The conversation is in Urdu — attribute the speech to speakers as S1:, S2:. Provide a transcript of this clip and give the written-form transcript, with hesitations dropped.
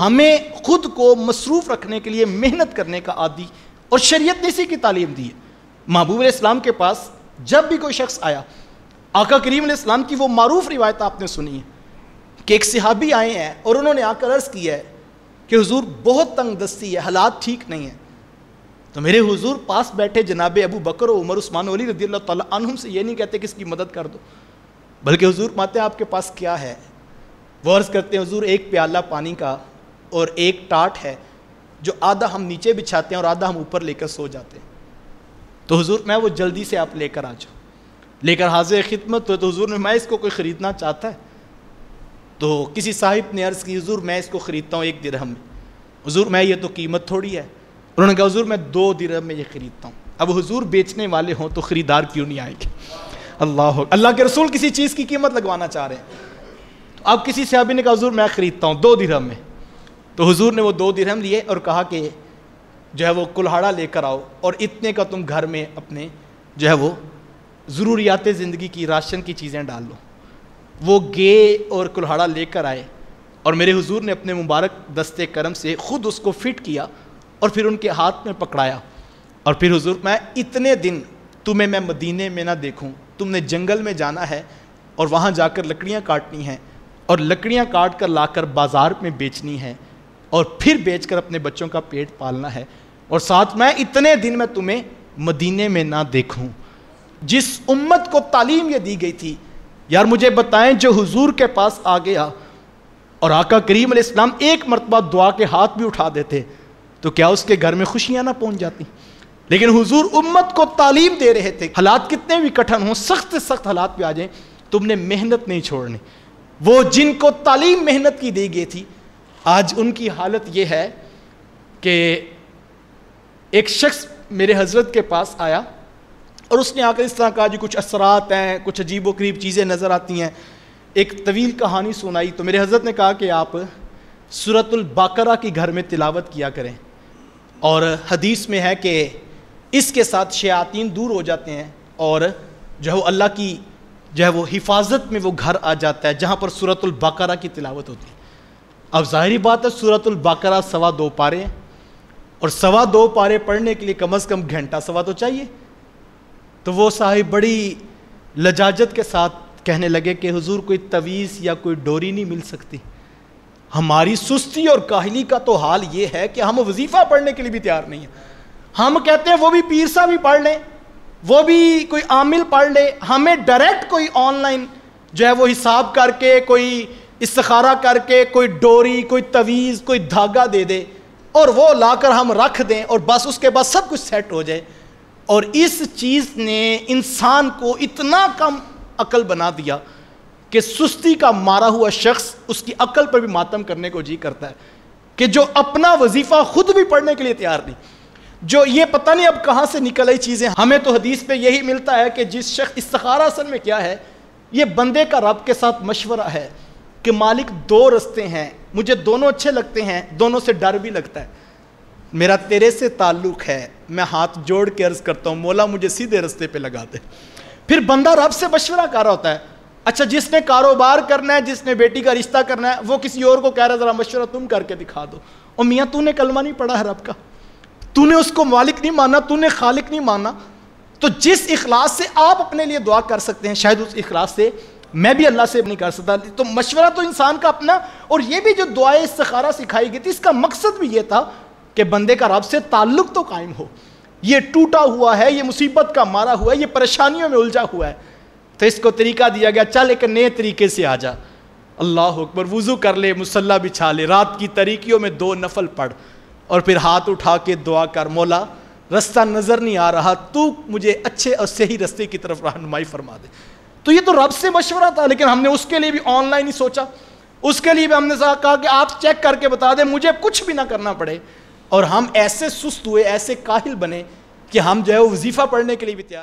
S1: ہمیں خود کو مصروف رکھنے کے لیے محنت کرنے کا عادی، اور شریعت نے اسی کی تعلیم دی ہے۔ محبوب علیہ السلام کے پاس جب بھی کوئی شخص آیا، آقا کریم علیہ السلام کی وہ معروف روایت آپ نے سنی ہے کہ ایک صحابی آئے ہیں اور انہوں نے آ کر عرض کی ہے کہ حضور بہت تنگ دستی ہے، حالات ٹھیک نہیں ہیں۔ تو میرے حضور پاس بیٹھے جناب ابو بکر و عمر عثمان و علی رضی اللہ تعالیٰ عنہم سے یہ نہیں کہتے کہ اس کی مدد کر دو، بلکہ حضور ماتے آپ کے پاس کیا ہے؟ وہ عرض کرتے ہیں حضور ایک پیالہ پانی کا اور ایک ٹاٹ ہے جو آدھا ہم نیچے بچھاتے ہیں اور آدھا ہم اوپر لے کر سو جاتے ہیں۔ تو حضور میں وہ جلدی سے آپ لے کر آ جاؤ، لے کر حاضر خدمت تو حضور نے میں اس کو کوئی خریدنا چاہتا ہے؟ تو کسی صاحب نے عرض کی حضور میں اس کو خریدتا ہوں 1 درہم میں۔ حضور میں یہ تو قیمت تھوڑی ہے۔ انہوں نے کہا حضور میں 2 درہم میں یہ خریدتا ہوں۔ اب حضور بیچنے والے ہوں تو خریدار کیوں نہیں آئیں گے؟ اللہ کے رسول کسی چیز کی قیمت لگوانا چاہ رہے ہیں۔ تو اب کسی صحابی نے کہا حضور میں خریدتا ہوں 2 درہم میں۔ تو حضور نے وہ 2 درہم لیے اور کہا کہ جو ہے وہ کلہاڑا لے کر آؤ اور اتنے کا تم گھر میں اپنے جو ہے وہ ضروریات زندگی کی راشن کی چیزیں ڈال لو۔ وہ گئے اور کلہاڑا لے کر آئے اور میرے حضور نے اپنے مبارک دستے کرم سے خود اس کو فٹ کیا اور پھر ان کے ہاتھ میں پکڑایا اور پھر حضور میں اتنے دن تمہیں میں مدینے میں نہ دیکھوں، تم نے جنگل میں جانا ہے اور وہاں جا کر لکڑیاں کاٹنی ہیں اور لکڑیاں کاٹ کر لا کر بازار میں بیچنی ہے اور پھر بیچ کر اپنے بچوں کا پیٹ پالنا ہے، اور ساتھ میں اتنے دن میں تمہیں مدینے میں نہ دیکھوں۔ جس امت کو تعلیم یہ دی گئی تھی، یار مجھے بتائیں جو حضور کے پاس آ گیا اور آقا کریم علیہ السلام ایک مرتبہ دعا کے ہاتھ بھی اٹھا دیتے تو کیا اس کے گھر میں خوشیاں نہ پہنچ جاتی؟ لیکن حضور امت کو تعلیم دے رہے تھے، حالات کتنے بھی کٹھن ہوں، سخت سے سخت حالات پہ آ جائیں، تم نے محنت نہیں چھوڑنی۔ وہ جن کو تعلیم محنت کی دی گئی تھی، آج ان کی حالت یہ ہے کہ ایک شخص میرے حضرت کے پاس آیا اور اس نے آ کر اس طرح کہا جی کچھ اثرات ہیں، کچھ عجیب و غریب چیزیں نظر آتی ہیں، ایک طویل کہانی سنائی۔ تو میرے حضرت نے کہا کہ آپ سورۃ البقرہ کی گھر میں تلاوت کیا کریں، اور حدیث میں ہے کہ اس کے ساتھ شیاطین دور ہو جاتے ہیں اور جو ہے وہ اللہ کی جو ہے وہ حفاظت میں وہ گھر آ جاتا ہے جہاں پر سورۃ البقرہ کی تلاوت ہوتی ہے۔ اب ظاہری بات ہے سورۃ البقرہ 2.25 پارے ہیں اور 2.25 پارے پڑھنے کے لیے کم از کم گھنٹہ سوا تو چاہیے۔ تو وہ صاحب بڑی لجاجت کے ساتھ کہنے لگے کہ حضور کوئی تویز یا کوئی ڈوری نہیں مل سکتی؟ ہماری سستی اور کاہلی کا تو حال یہ ہے کہ ہم وظیفہ پڑھنے کے لیے بھی تیار نہیں ہیں۔ ہم کہتے ہیں وہ بھی پیر صاحب بھی پڑھ لیں، وہ بھی کوئی عامل پڑھ لے، ہمیں ڈائریکٹ کوئی آن لائن جو ہے وہ حساب کر کے، کوئی استخارہ کر کے، کوئی ڈوری، کوئی تویز، کوئی دھاگا دے دے اور وہ لا کر ہم رکھ دیں اور بس اس کے بعد سب کچھ سیٹ ہو جائے۔ اور اس چیز نے انسان کو اتنا کم عقل بنا دیا کہ سستی کا مارا ہوا شخص اس کی عقل پر بھی ماتم کرنے کو جی کرتا ہے کہ جو اپنا وظیفہ خود بھی پڑھنے کے لیے تیار نہیں، جو یہ پتہ نہیں اب کہاں سے نکل آئی چیزیں۔ ہمیں تو حدیث پہ یہی ملتا ہے کہ جس شخص استخارہ اصل میں کیا ہے، یہ بندے کا رب کے ساتھ مشورہ ہے کہ مالک 2 رستے ہیں، مجھے دونوں اچھے لگتے ہیں، دونوں سے ڈر بھی لگتا ہے، میرا تیرے سے تعلق ہے، میں ہاتھ جوڑ کے عرض کرتا ہوں مولا مجھے سیدھے رستے پہ لگا دے۔ پھر بندہ رب سے مشورہ کر رہا ہوتا ہے، اچھا جس نے کاروبار کرنا ہے، جس نے بیٹی کا رشتہ کرنا ہے، وہ کسی اور کو کہہ رہا ہے ذرا مشورہ تم کر کے دکھا دو۔ اور میاں تو نے کلمہ نہیں پڑھا ہے رب کا، تو نے اس کو مالک نہیں مانا، تو نے خالق نہیں مانا، تو جس اخلاص سے آپ اپنے لیے دعا کر سکتے ہیں شاید اس اخلاص سے میں بھی اللہ سے نہیں کر سکتا۔ تو مشورہ تو انسان کا اپنا، اور یہ بھی جو دعائے استخارہ سکھائی گئی تھی اس کا مقصد بھی یہ تھا کہ بندے کا رب سے تعلق تو قائم ہو۔ یہ ٹوٹا ہوا ہے، یہ مصیبت کا مارا ہوا ہے، یہ پریشانیوں میں الجھا ہوا ہے، تو اس کو طریقہ دیا گیا چل ایک نئے طریقے سے آ جا، اللہ اکبر، وضو کر لے، مصلی بچھا لے، رات کی تاریکیوں میں 2 نفل پڑھ اور پھر ہاتھ اٹھا کے دعا کر، مولا رستہ نظر نہیں آ رہا، تو مجھے اچھے اور صحیح رستے کی طرف رہنمائی فرما دے۔ تو یہ تو رب سے مشورہ تھا، لیکن ہم نے اس کے لیے بھی آن لائن ہی سوچا، اس کے لیے بھی ہم نے کہا کہ آپ چیک کر کے بتا دیں، مجھے کچھ بھی نہ کرنا پڑے، اور ہم ایسے سست ہوئے، ایسے کاہل بنے کہ ہم جو ہے وہ وظیفہ پڑھنے کے لیے بھی تیار